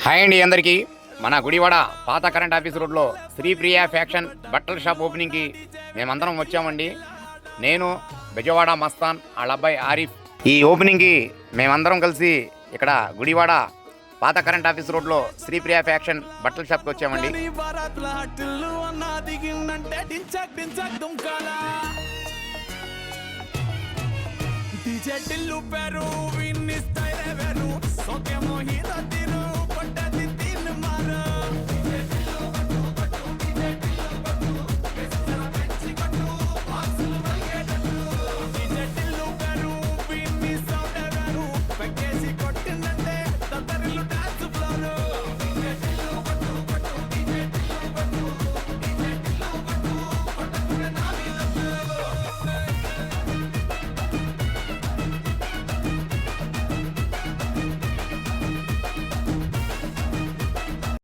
Hi అండి అందరికీ. మన గుడివాడ పాత కరెంట్ ఆఫీస్ రోడ్లో శ్రీప్రియ ఫ్యాక్షన్ బట్టల షాప్ ఓపెనింగ్కి మేమందరం వచ్చామండి. నేను బెజవాడ మస్తాన్ వాళ్ళ అబ్బాయి ఆరిఫ్. ఈ ఓపెనింగ్కి మేమందరం కలిసి ఇక్కడ గుడివాడ పాత కరెంట్ ఆఫీస్ రోడ్లో శ్రీప్రియ ఫ్యాక్షన్ బట్టల షాప్కి వచ్చామండి. DJ